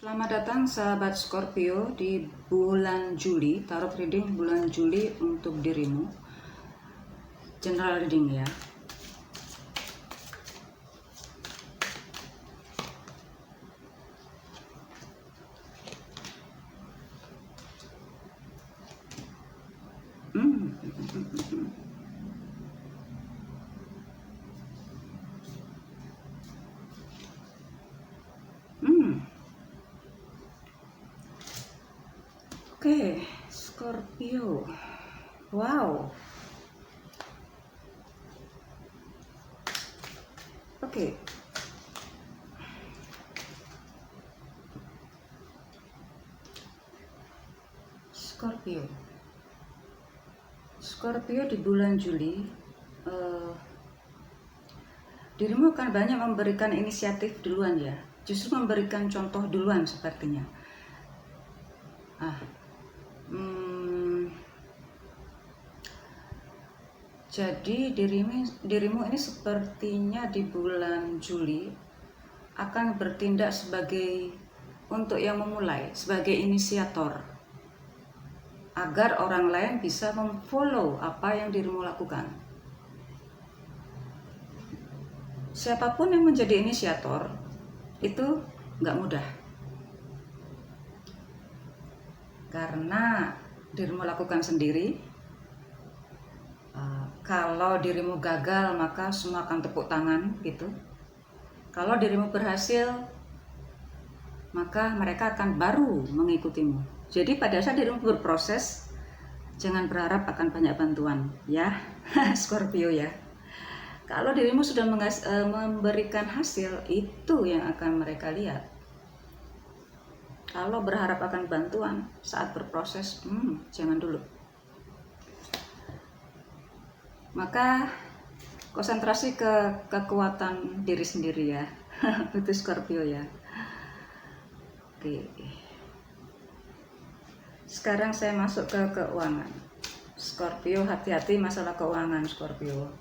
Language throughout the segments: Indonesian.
Selamat datang sahabat Scorpio di bulan Juli, tarot reading bulan Juli untuk dirimu. General reading ya. Oke, Scorpio. Wow. Oke. Scorpio. Scorpio di bulan Juli, dirimu akan banyak memberikan inisiatif duluan ya. Justru memberikan contoh duluan sepertinya. Jadi dirimu ini sepertinya di bulan Juli akan bertindak sebagai untuk yang memulai, sebagai inisiator, agar orang lain bisa memfollow apa yang dirimu lakukan. Siapapun yang menjadi inisiator itu nggak mudah, karena dirimu lakukan sendiri. Kalau dirimu gagal, maka semua akan tepuk tangan gitu. Kalau dirimu berhasil, maka mereka akan baru mengikutimu. Jadi pada saat dirimu berproses, jangan berharap akan banyak bantuan ya. Scorpio ya. Kalau dirimu sudah memberikan hasil, itu yang akan mereka lihat. Kalau berharap akan bantuan saat berproses, jangan dulu. Maka konsentrasi ke kekuatan diri sendiri ya. Itu Scorpio ya. Oke. Sekarang saya masuk ke keuangan. Scorpio, hati-hati masalah keuangan Scorpio.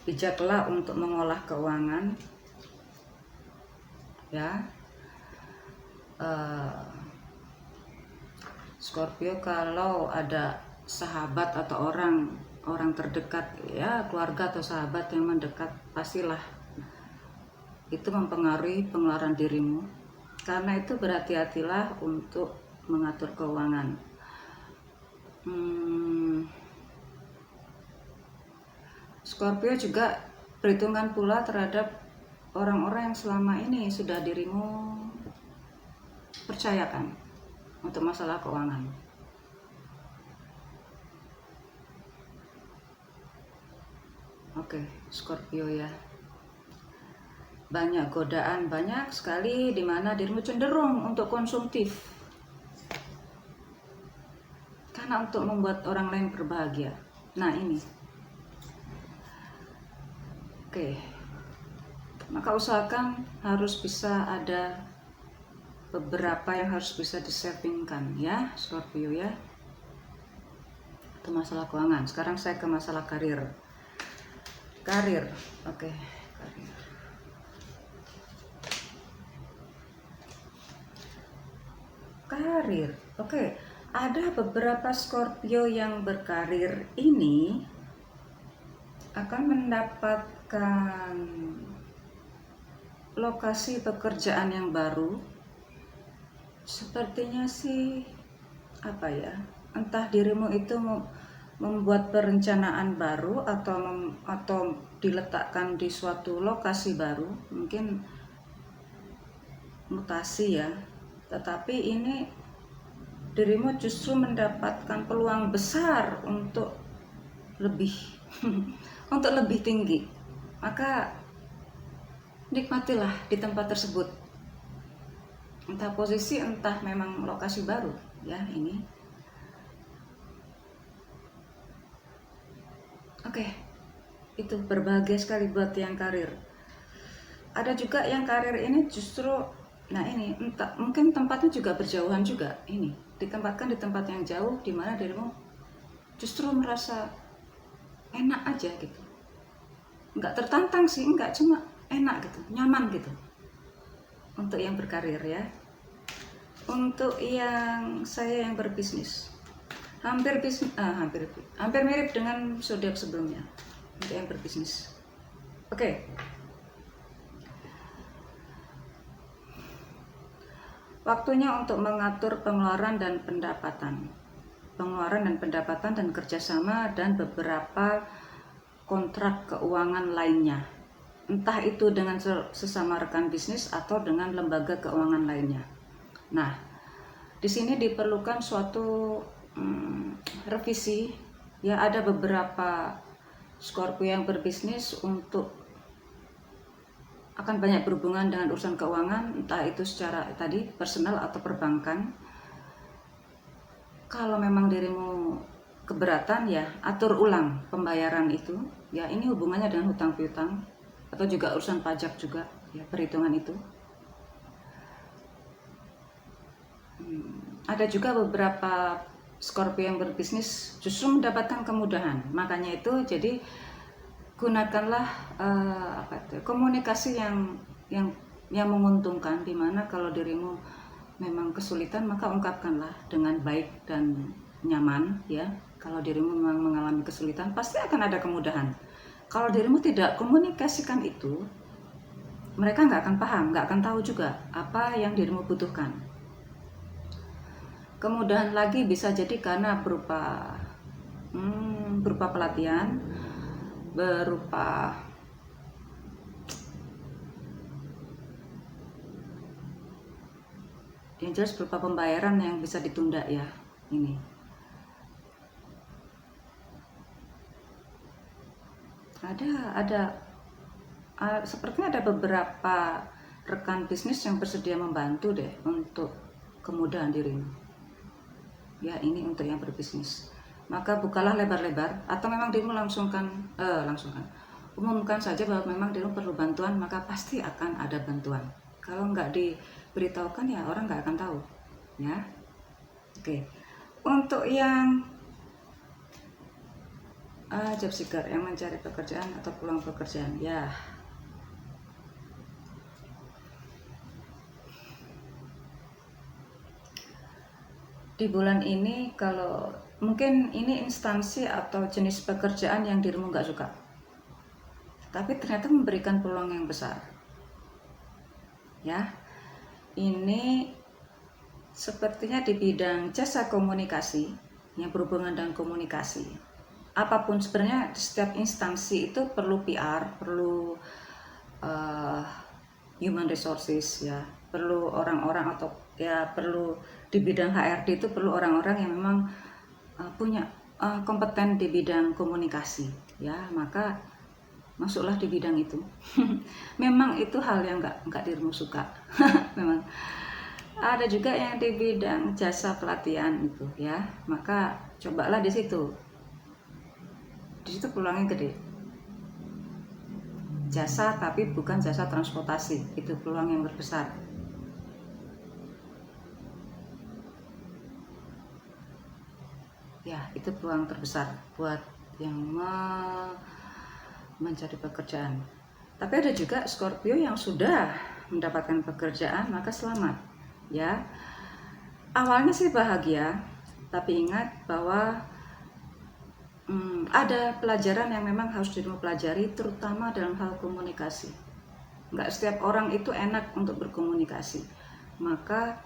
Bijaklah untuk mengolah keuangan ya. Scorpio, kalau ada sahabat atau orang terdekat ya, keluarga atau sahabat yang mendekat, pastilah itu mempengaruhi pengeluaran dirimu. Karena itu berhati-hatilah untuk mengatur keuangan. Scorpio juga perhitungan pula terhadap orang-orang yang selama ini sudah dirimu percayakan untuk masalah keuangan. Oke, Scorpio ya. Banyak godaan, banyak sekali di mana dirimu cenderung untuk konsumtif. Karena untuk membuat orang lain berbahagia. Nah, ini. Oke. Maka usahakan harus bisa ada beberapa yang harus bisa disavingkan ya, Scorpio ya. Itu masalah keuangan. Sekarang saya ke masalah karir. Karir, oke, karir. Karir, oke. Ada beberapa Scorpio yang berkarir ini akan mendapatkan lokasi pekerjaan yang baru. Sepertinya sih apa ya? Entah dirimu itu membuat perencanaan baru atau diletakkan di suatu lokasi baru, mungkin mutasi ya. Tetapi ini dirimu justru mendapatkan peluang besar untuk lebih untuk lebih tinggi. Maka nikmatilah di tempat tersebut, entah posisi entah memang lokasi baru ya. Ini oke, itu berbahagia sekali buat yang karir. Ada juga yang karir ini justru, nah ini entah, mungkin tempatnya juga berjauhan juga. Ini ditempatkan di tempat yang jauh, di mana dirimu justru merasa enak aja gitu. Nggak tertantang sih, nggak, cuma enak gitu, nyaman gitu. untuk yang berkarir ya. Untuk yang saya yang berbisnis, hampir mirip dengan zodiak sebelumnya. Untuk yang berbisnis, oke. Waktunya untuk mengatur pengeluaran dan pendapatan, dan kerjasama dan beberapa kontrak keuangan lainnya, entah itu dengan sesama rekan bisnis atau dengan lembaga keuangan lainnya. Nah, di sini diperlukan suatu revisi ya. Ada beberapa Scorpio yang berbisnis untuk akan banyak berhubungan dengan urusan keuangan, entah itu secara tadi personal atau perbankan. Kalau memang dirimu keberatan ya, atur ulang pembayaran itu ya. Ini hubungannya dengan hutang piutang atau juga urusan pajak juga ya, perhitungan itu. Ada juga beberapa Scorpio yang berbisnis justru mendapatkan kemudahan, makanya itu jadi gunakanlah komunikasi yang menguntungkan, dimana kalau dirimu memang kesulitan maka ungkapkanlah dengan baik dan nyaman ya. Kalau dirimu memang mengalami kesulitan pasti akan ada kemudahan. Kalau dirimu tidak komunikasikan itu, mereka nggak akan paham, nggak akan tahu juga apa yang dirimu butuhkan. Kemudahan lagi bisa jadi karena berupa pelatihan, berupa yang jelas berupa pembayaran yang bisa ditunda ya. Ini sepertinya ada beberapa rekan bisnis yang bersedia membantu deh untuk kemudahan dirimu ya. Ini untuk yang berbisnis, maka bukalah lebar-lebar, atau memang dirimu umumkan saja bahwa memang dirimu perlu bantuan, maka pasti akan ada bantuan. Kalau nggak diberitahukan ya orang nggak akan tahu ya. Oke. Untuk yang job seeker, yang mencari pekerjaan atau peluang pekerjaan ya, di bulan ini kalau mungkin ini instansi atau jenis pekerjaan yang dirimu nggak suka, tapi ternyata memberikan peluang yang besar ya. Ini sepertinya di bidang jasa komunikasi yang berhubungan dengan komunikasi. Apapun sebenarnya, setiap instansi itu perlu PR, perlu human resources ya, perlu orang-orang, atau ya perlu di bidang HRD itu perlu orang-orang yang memang punya kompeten di bidang komunikasi ya. Maka masuklah di bidang itu. Memang itu hal yang nggak dirimu suka. Memang ada juga yang di bidang jasa pelatihan itu ya, maka cobalah di situ peluangnya gede. Jasa tapi bukan jasa transportasi, itu peluang yang terbesar ya. Itu peluang terbesar buat yang mencari pekerjaan. Tapi ada juga Scorpio yang sudah mendapatkan pekerjaan, maka selamat ya. Awalnya sih bahagia, tapi ingat bahwa ada pelajaran yang memang harus dirimu pelajari, terutama dalam hal komunikasi. Nggak setiap orang itu enak untuk berkomunikasi, maka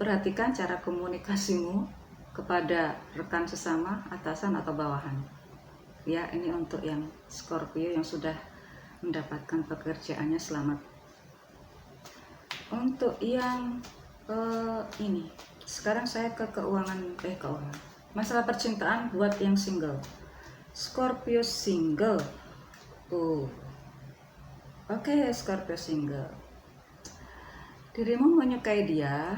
perhatikan cara komunikasimu kepada rekan sesama, atasan atau bawahan ya. Ini untuk yang Scorpio yang sudah mendapatkan pekerjaannya, selamat. Untuk yang ini, sekarang saya ke keuangan, masalah percintaan buat yang single. Scorpio single. Oke, Scorpio single. Dirimu menyukai dia,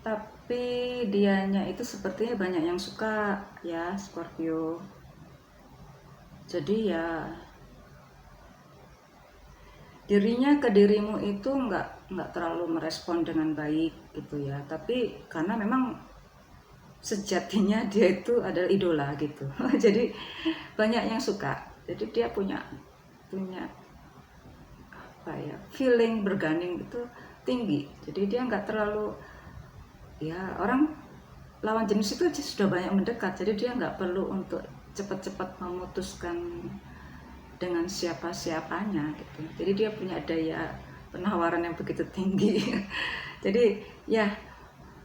tapi dianya itu sepertinya banyak yang suka ya, Scorpio. Jadi ya dirinya ke dirimu itu nggak terlalu merespon dengan baik gitu ya. Tapi karena memang sejatinya dia itu adalah idola gitu. Jadi banyak yang suka. Jadi dia punya apa ya, feeling berganding itu tinggi. Jadi dia nggak terlalu, ya orang lawan jenis itu sudah banyak mendekat, jadi dia nggak perlu untuk cepat-cepat memutuskan dengan siapa-siapanya gitu. Jadi dia punya daya penawaran yang begitu tinggi. Jadi ya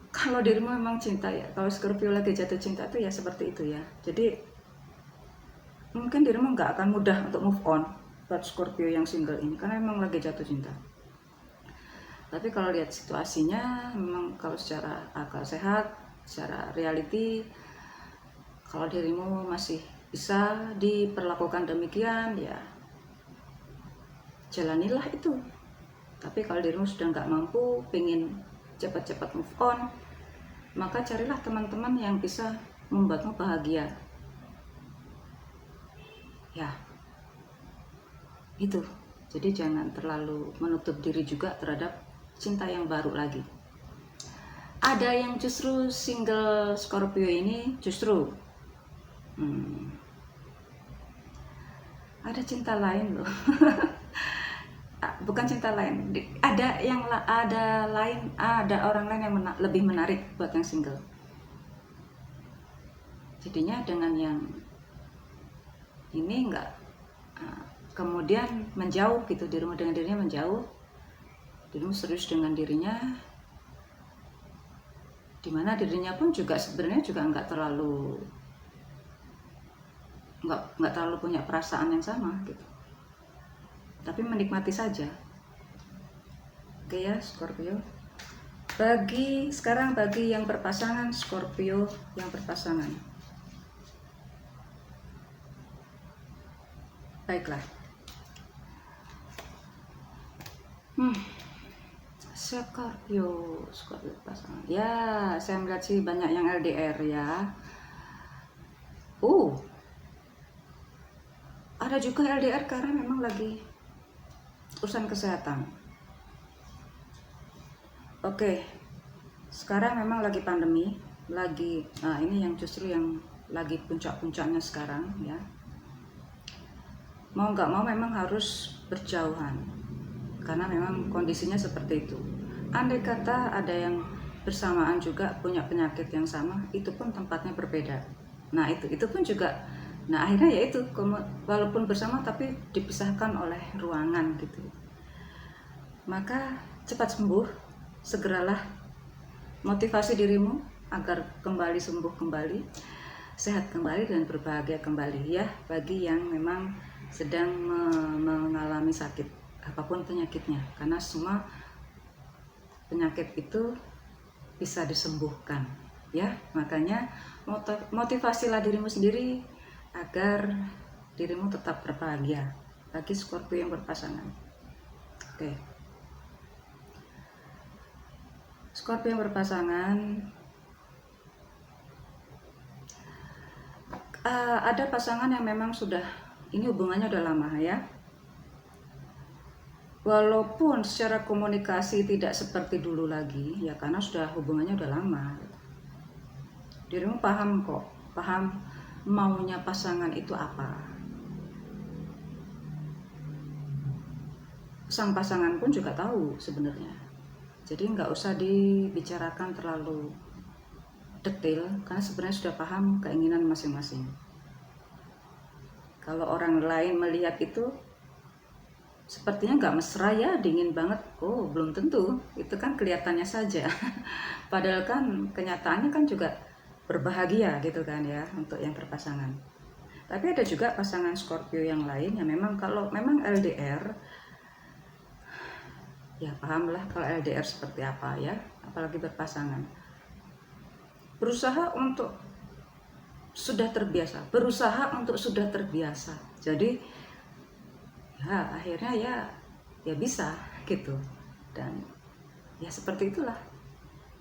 kalau dirimu memang cinta ya, kalau Scorpio lagi jatuh cinta itu ya seperti itu ya. Jadi mungkin dirimu nggak akan mudah untuk move on buat Scorpio yang single ini, karena memang lagi jatuh cinta. Tapi kalau lihat situasinya, memang kalau secara akal sehat, secara reality, kalau dirimu masih bisa diperlakukan demikian, ya jalanilah itu. Tapi kalau dirimu sudah nggak mampu, pengen cepat-cepat move on, maka carilah teman-teman yang bisa membuatmu bahagia. Ya, itu. Jadi jangan terlalu menutup diri juga terhadap cinta yang baru lagi. Ada yang justru single Scorpio ini justru ada cinta lain loh. Bukan cinta lain, ada orang lain yang lebih menarik buat yang single. Jadinya dengan yang ini enggak kemudian menjauh gitu, dirimu dengan dirinya menjauh, dirimu serius dengan dirinya, dimana dirinya pun juga sebenarnya juga nggak terlalu punya perasaan yang sama gitu, tapi menikmati saja. Oke ya Scorpio. Sekarang bagi yang berpasangan, Scorpio yang berpasangan, baiklah. Scorpio pasangan. Ya, saya melihat sih banyak yang LDR ya. Ada juga LDR karena memang lagi urusan kesehatan. Oke. Sekarang memang lagi pandemi, ini yang justru yang lagi puncak-puncaknya sekarang ya. Mau nggak mau memang harus berjauhan, karena memang kondisinya seperti itu. Andai kata ada yang bersamaan juga punya penyakit yang sama, itu pun tempatnya berbeda. Nah itu pun juga, nah akhirnya ya itu, walaupun bersama tapi dipisahkan oleh ruangan gitu. Maka cepat sembuh, segeralah motivasi dirimu agar kembali sembuh kembali, sehat kembali dan berbahagia kembali ya, bagi yang memang sedang mengalami sakit apapun penyakitnya, karena semua penyakit itu bisa disembuhkan ya. Makanya motivasilah dirimu sendiri agar dirimu tetap berbahagia, bagi Scorpio yang berpasangan. Oke. Scorpio yang berpasangan, ada pasangan yang memang ini hubungannya udah lama ya. Walaupun secara komunikasi tidak seperti dulu lagi ya, karena sudah hubungannya udah lama. Dirimu paham kok, paham maunya pasangan itu apa. Sang pasangan pun juga tahu sebenarnya. Jadi nggak usah dibicarakan terlalu detail, karena sebenarnya sudah paham keinginan masing-masing. Kalau orang lain melihat itu sepertinya nggak mesra ya, dingin banget, belum tentu, itu kan kelihatannya saja. Padahal kan kenyataannya kan juga berbahagia gitu kan ya, untuk yang berpasangan. Tapi ada juga pasangan Scorpio yang lain yang memang kalau memang LDR, ya pahamlah kalau LDR seperti apa ya, apalagi berpasangan. Berusaha untuk sudah terbiasa. Jadi ya akhirnya ya bisa gitu. Dan ya seperti itulah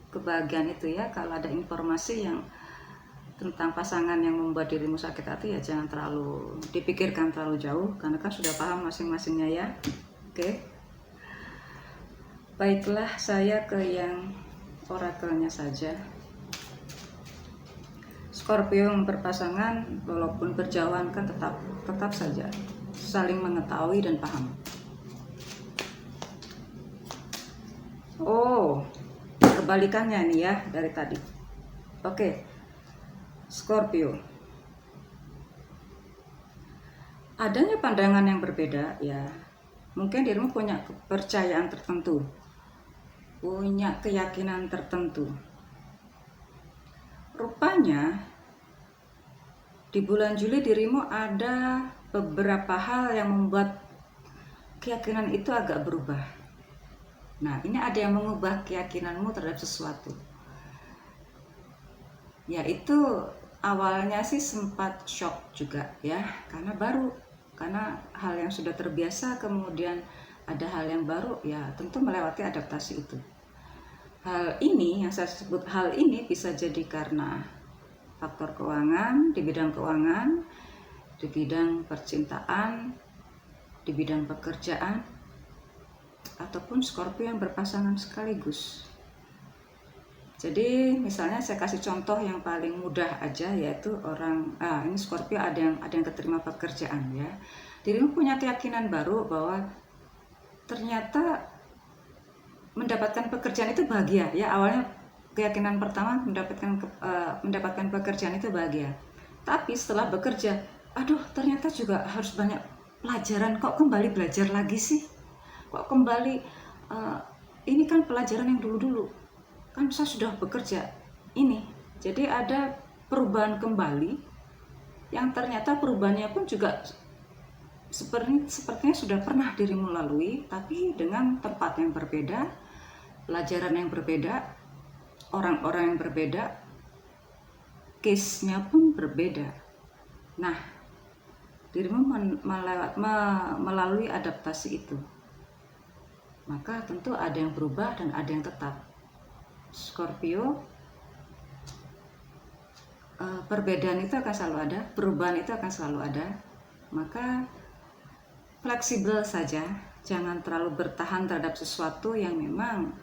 kebahagiaan itu ya. Kalau ada informasi yang tentang pasangan yang membuat dirimu sakit hati, ya jangan terlalu dipikirkan terlalu jauh, karena kan sudah paham masing-masingnya ya. Oke. Baiklah, saya ke yang orakelnya saja. Scorpio yang berpasangan, walaupun berjauhan kan tetap saja saling mengetahui dan paham. Oh, kebalikannya nih ya dari tadi. Oke, Scorpio. Adanya pandangan yang berbeda ya. Mungkin dirimu punya kepercayaan tertentu, punya keyakinan tertentu. Rupanya di bulan Juli dirimu ada beberapa hal yang membuat keyakinan itu agak berubah. Nah, ini ada yang mengubah keyakinanmu terhadap sesuatu. Yaitu awalnya sih sempat shock juga ya, karena hal yang sudah terbiasa kemudian ada hal yang baru ya, tentu melewati adaptasi itu. Hal ini yang saya sebut hal ini bisa jadi karena faktor keuangan, di bidang keuangan, di bidang percintaan, di bidang pekerjaan, ataupun Scorpio yang berpasangan sekaligus. Jadi misalnya saya kasih contoh yang paling mudah aja, yaitu ini Scorpio ada yang keterima pekerjaan ya. Dirimu punya keyakinan baru bahwa ternyata mendapatkan pekerjaan itu bahagia ya. Awalnya keyakinan pertama mendapatkan pekerjaan itu bahagia. Tapi setelah bekerja, aduh ternyata juga harus banyak pelajaran, kok kembali belajar lagi sih? Kok kembali ini kan pelajaran yang dulu-dulu. Kan saya sudah bekerja ini. Jadi ada perubahan kembali yang ternyata perubahannya pun juga sepertinya sudah pernah dirimu lalui, tapi dengan tempat yang berbeda, pelajaran yang berbeda, orang-orang yang berbeda, case-nya pun berbeda. Nah, dirimu melalui adaptasi itu, maka tentu ada yang berubah dan ada yang tetap. Scorpio, perbedaan itu akan selalu ada, perubahan itu akan selalu ada. Maka fleksibel saja, jangan terlalu bertahan terhadap sesuatu yang memang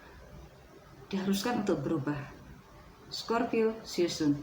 diharuskan untuk berubah. Scorpio, see you soon.